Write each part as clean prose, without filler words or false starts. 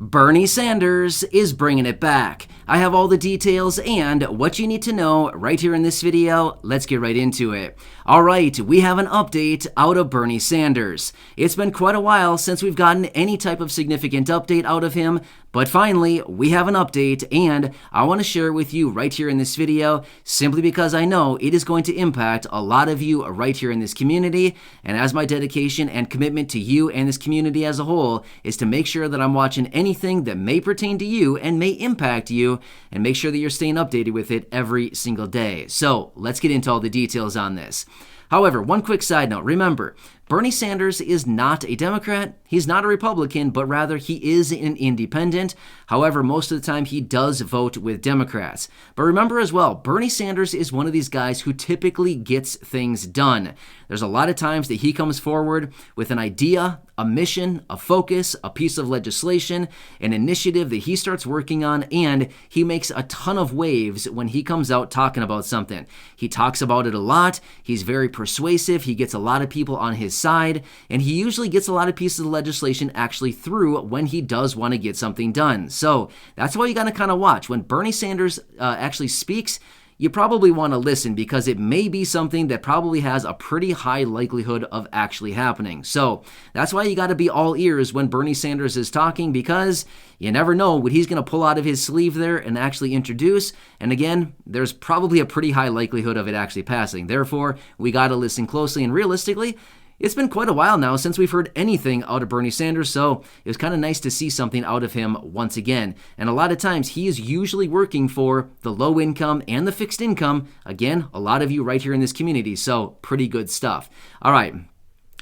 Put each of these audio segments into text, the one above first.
Bernie Sanders is bringing it back. I have all the details and what you need to know right here in this video. Let's get right into it. All right, we have an update out of Bernie Sanders. It's been quite a while since we've gotten any type of significant update out of him, but finally, we have an update, and I want to share it with you right here in this video, simply because I know it is going to impact a lot of you right here in this community, and as my dedication and commitment to you and this community as a whole is to make sure that I'm watching anything that may pertain to you and may impact you, and make sure that you're staying updated with it every single day. So, let's get into all the details on this. However, one quick side note, remember, Bernie Sanders is not a Democrat, he's not a Republican, but rather he is an independent. However, most of the time he does vote with Democrats. But remember as well, Bernie Sanders is one of these guys who typically gets things done. There's a lot of times that he comes forward with an idea, a mission, a focus, a piece of legislation, an initiative that he starts working on, and he makes a ton of waves when he comes out talking about something. He talks about it a lot, he's very persuasive, he gets a lot of people on his side, and he usually gets a lot of pieces of legislation actually through when he does want to get something done. So that's why you got to kind of watch. When Bernie Sanders actually speaks, you probably want to listen because it may be something that probably has a pretty high likelihood of actually happening. So that's why you got to be all ears when Bernie Sanders is talking, because you never know what he's going to pull out of his sleeve there and actually introduce. And again, there's probably a pretty high likelihood of it actually passing. Therefore, we got to listen closely, and realistically, it's been quite a while now since we've heard anything out of Bernie Sanders, so it was kind of nice to see something out of him once again. And a lot of times, he is usually working for the low income and the fixed income. Again, a lot of you right here in this community, so pretty good stuff. All right,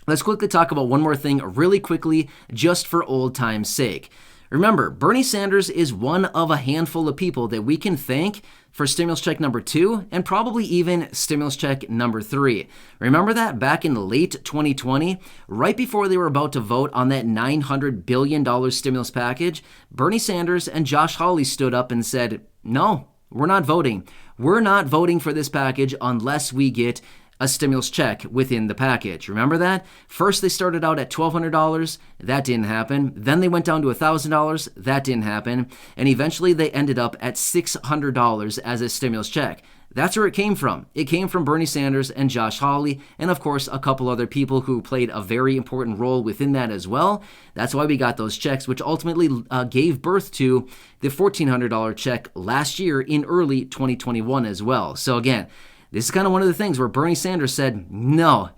let's quickly talk about one more thing really quickly, just for old time's sake. Remember, Bernie Sanders is one of a handful of people that we can thank for stimulus check number 2 and probably even stimulus check number 3. Remember that back in late 2020, right before they were about to vote on that $900 billion stimulus package, Bernie Sanders and Josh Hawley stood up and said, no, we're not voting. We're not voting for this package unless we get a stimulus check within the package. Remember that? First, they started out at $1,200. That didn't happen. Then they went down to $1,000. That didn't happen. And eventually, they ended up at $600 as a stimulus check. That's where it came from. It came from Bernie Sanders and Josh Hawley, and of course, a couple other people who played a very important role within that as well. That's why we got those checks, which ultimately gave birth to the $1,400 check last year in early 2021 as well. So again, this is kind of one of the things where Bernie Sanders said, no,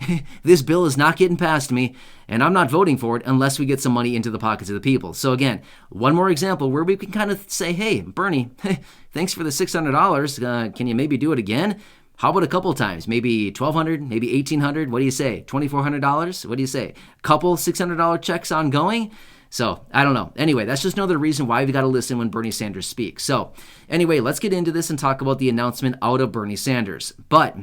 this bill is not getting past me, and I'm not voting for it unless we get some money into the pockets of the people. So again, one more example where we can kind of say, hey, Bernie, thanks for the $600. Can you maybe do it again? How about a couple times? Maybe $1,200, maybe $1,800. What do you say? $2,400? What do you say? Couple $600 checks ongoing? So, I don't know. Anyway, that's just another reason why we got to listen when Bernie Sanders speaks. So, anyway, let's get into this and talk about the announcement out of Bernie Sanders. But,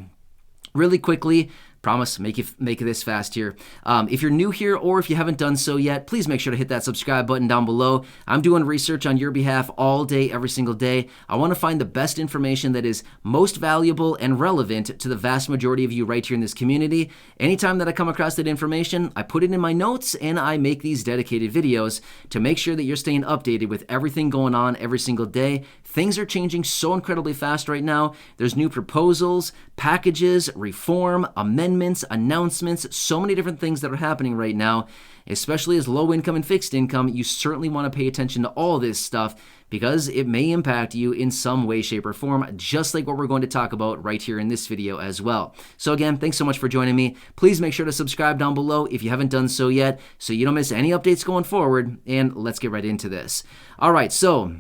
really quickly, promise, make this fast here. If you're new here or if you haven't done so yet, please make sure to hit that subscribe button down below. I'm doing research on your behalf all day, every single day. I want to find the best information that is most valuable and relevant to the vast majority of you right here in this community. Anytime that I come across that information, I put it in my notes and I make these dedicated videos to make sure that you're staying updated with everything going on every single day. Things are changing so incredibly fast right now. There's new proposals, packages, reform, amendments, announcements, so many different things that are happening right now. Especially as low income and fixed income, you certainly want to pay attention to all this stuff because it may impact you in some way, shape, or form, just like what we're going to talk about right here in this video as well. So again, thanks so much for joining me. Please make sure to subscribe down below if you haven't done so yet so you don't miss any updates going forward, and let's get right into this. All right, so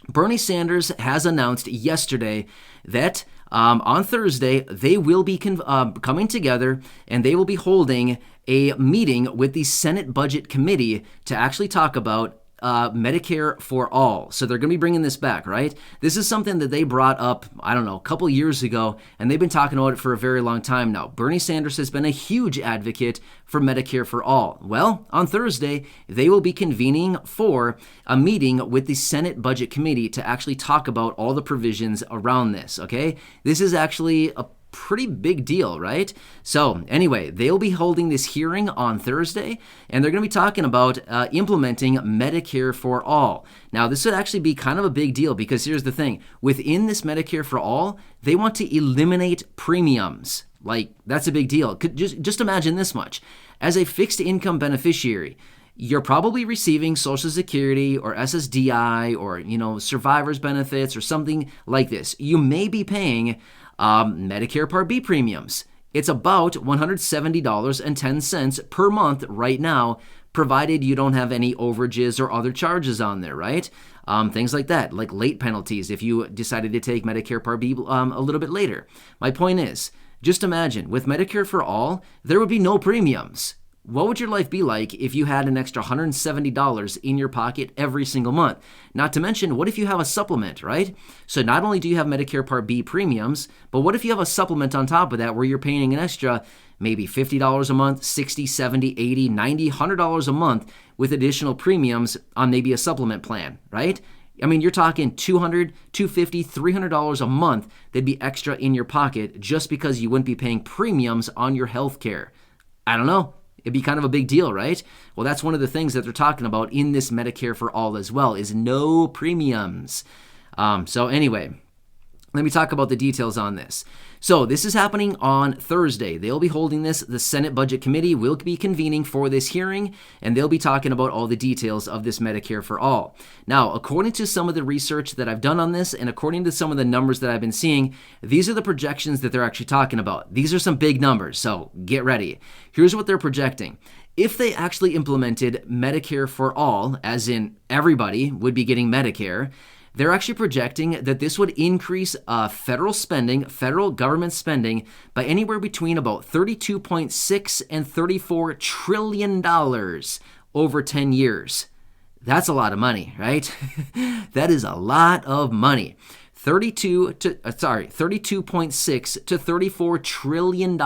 Bernie Sanders has announced yesterday that on Thursday, they will be coming together and they will be holding a meeting with the Senate Budget Committee to actually talk about Medicare for all. So they're going to be bringing this back, right? This is something that they brought up, I don't know, a couple years ago, and they've been talking about it for a very long time now. Bernie Sanders has been a huge advocate for Medicare for all. Well, on Thursday, they will be convening for a meeting with the Senate Budget Committee to actually talk about all the provisions around this, okay? This is actually a pretty big deal, right? So anyway, they'll be holding this hearing on Thursday, and they're going to be talking about implementing Medicare for All. Now, this would actually be kind of a big deal because here's the thing. Within this Medicare for All, they want to eliminate premiums. Like, that's a big deal. Just imagine this much. As a fixed income beneficiary, you're probably receiving Social Security or SSDI or, survivor's benefits or something like this. You may be paying Medicare Part B premiums. It's about $170.10 per month right now, provided you don't have any overages or other charges on there, right? Things like that, like late penalties if you decided to take Medicare Part B a little bit later. My point is, just imagine, with Medicare for All, there would be no premiums. What would your life be like if you had an extra $170 in your pocket every single month? Not to mention, what if you have a supplement, right? So not only do you have Medicare Part B premiums, but what if you have a supplement on top of that where you're paying an extra maybe $50 a month, $60, $70, $80, $90, $100 a month with additional premiums on maybe a supplement plan, right? I mean, you're talking $200, $250, $300 a month that'd be extra in your pocket just because you wouldn't be paying premiums on your health care. I don't know. It'd be kind of a big deal, right? Well, that's one of the things that they're talking about in this Medicare for All as well, is no premiums. So anyway, let me talk about the details on this. So this is happening on Thursday. They'll be holding this. The Senate Budget Committee will be convening for this hearing, and they'll be talking about all the details of this Medicare for All. Now, according to some of the research that I've done on this, and according to some of the numbers that I've been seeing, these are the projections that they're actually talking about. These are some big numbers, so get ready. Here's what they're projecting. If they actually implemented Medicare for All, as in everybody would be getting Medicare, they're actually projecting that this would increase federal government spending, by anywhere between about $32.6 and $34 trillion over 10 years. That's a lot of money, right? That is a lot of money. $32.6 to $34 trillion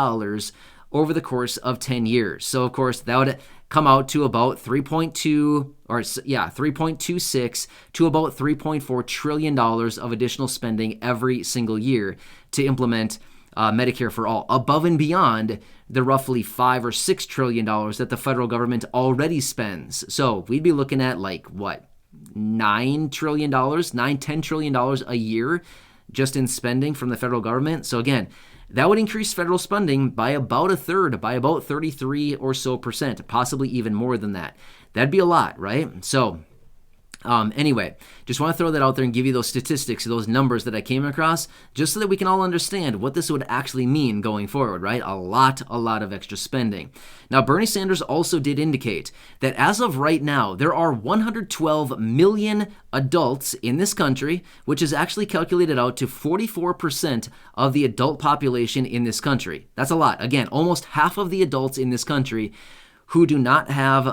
over the course of 10 years. So, of course, that would come out to about 3.26 to about $3.4 trillion of additional spending every single year to implement Medicare for All, above and beyond the roughly $5 or $6 trillion that the federal government already spends. So we'd be looking at $10 trillion a year just in spending from the federal government. So again, that would increase federal spending by about a third, by about 33 or so percent, possibly even more than that. That'd be a lot, right? So anyway, just want to throw that out there and give you those statistics, those numbers that I came across, just so that we can all understand what this would actually mean going forward, right? A lot of extra spending. Now, Bernie Sanders also did indicate that as of right now, there are 112 million adults in this country, which is actually calculated out to 44% of the adult population in this country. That's a lot. Again, almost half of the adults in this country who do not have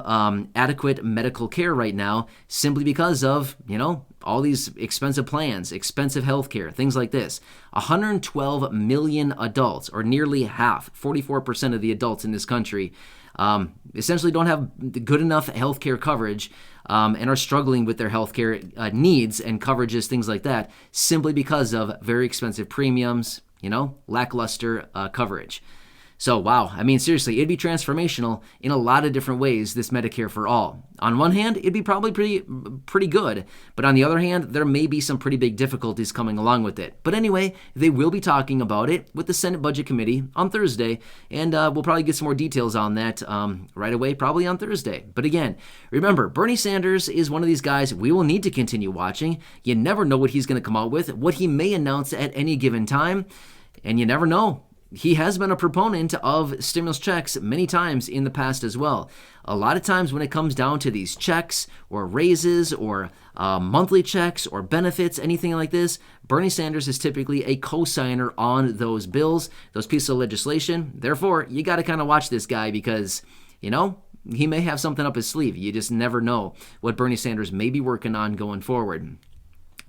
adequate medical care right now, simply because of, all these expensive plans, expensive health care, things like this. 112 million adults, or nearly half, 44% of the adults in this country, essentially don't have good enough health care coverage and are struggling with their health care needs and coverages, things like that, simply because of very expensive premiums, lackluster coverage. So, wow, I mean, seriously, it'd be transformational in a lot of different ways, this Medicare for All. On one hand, it'd be probably pretty good, but on the other hand, there may be some pretty big difficulties coming along with it. But anyway, they will be talking about it with the Senate Budget Committee on Thursday, and we'll probably get some more details on that right away, probably on Thursday. But again, remember, Bernie Sanders is one of these guys we will need to continue watching. You never know what he's going to come out with, what he may announce at any given time, and you never know. He has been a proponent of stimulus checks many times in the past as well. A lot of times when it comes down to these checks or raises or monthly checks or benefits, anything like this, Bernie Sanders is typically a co-signer on those bills, those pieces of legislation. Therefore, you got to kind of watch this guy because, he may have something up his sleeve. You just never know what Bernie Sanders may be working on going forward.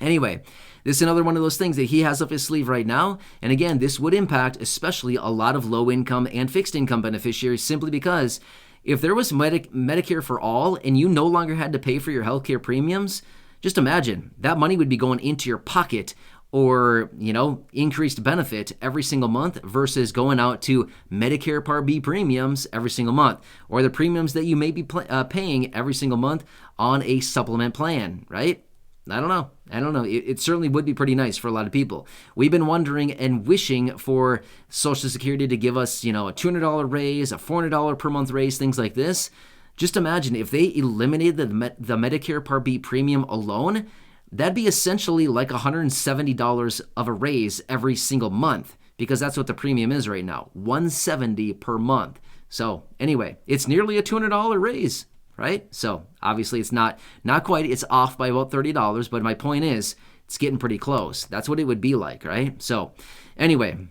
Anyway, this is another one of those things that he has up his sleeve right now. And again, this would impact especially a lot of low-income and fixed-income beneficiaries, simply because if there was Medicare for All and you no longer had to pay for your healthcare premiums, just imagine that money would be going into your pocket or, increased benefit every single month versus going out to Medicare Part B premiums every single month, or the premiums that you may be paying every single month on a supplement plan, right? I don't know. It certainly would be pretty nice for a lot of people. We've been wondering and wishing for Social Security to give us, a $200 raise, a $400 per month raise, things like this. Just imagine if they eliminated the Medicare Part B premium alone, that'd be essentially like $170 of a raise every single month, because that's what the premium is right now, $170 per month. So anyway, it's nearly a $200 raise, right? So obviously it's not quite, it's off by about $30, but my point is it's getting pretty close. That's what it would be like, right? So anyway,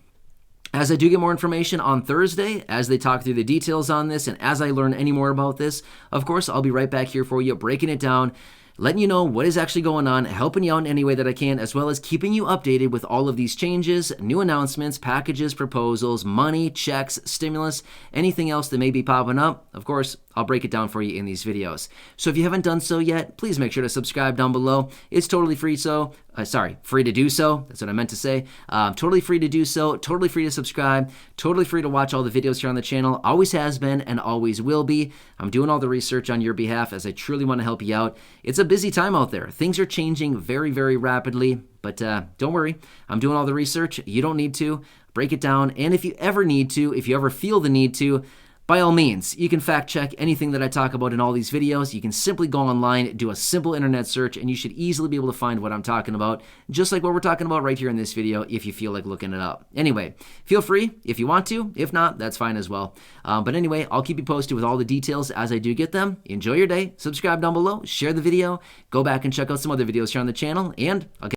as I do get more information on Thursday, as they talk through the details on this, and as I learn any more about this, of course, I'll be right back here for you, breaking it down, letting you know what is actually going on, helping you out in any way that I can, as well as keeping you updated with all of these changes, new announcements, packages, proposals, money, checks, stimulus, anything else that may be popping up. Of course, I'll break it down for you in these videos. So if you haven't done so yet, please make sure to subscribe down below. It's totally free free to do so. That's what I meant to say. Totally free to do so, totally free to subscribe, totally free to watch all the videos here on the channel. Always has been and always will be. I'm doing all the research on your behalf as I truly want to help you out. It's a busy time out there. Things are changing very, very rapidly, but don't worry. I'm doing all the research. You don't need to. Break it down. And if you ever need to, if you ever feel the need to, by all means, you can fact check anything that I talk about in all these videos. You can simply go online, do a simple internet search, and you should easily be able to find what I'm talking about, just like what we're talking about right here in this video if you feel like looking it up. Anyway, feel free if you want to. If not, that's fine as well. But anyway, I'll keep you posted with all the details as I do get them. Enjoy your day. Subscribe down below. Share the video. Go back and check out some other videos here on the channel. And I'll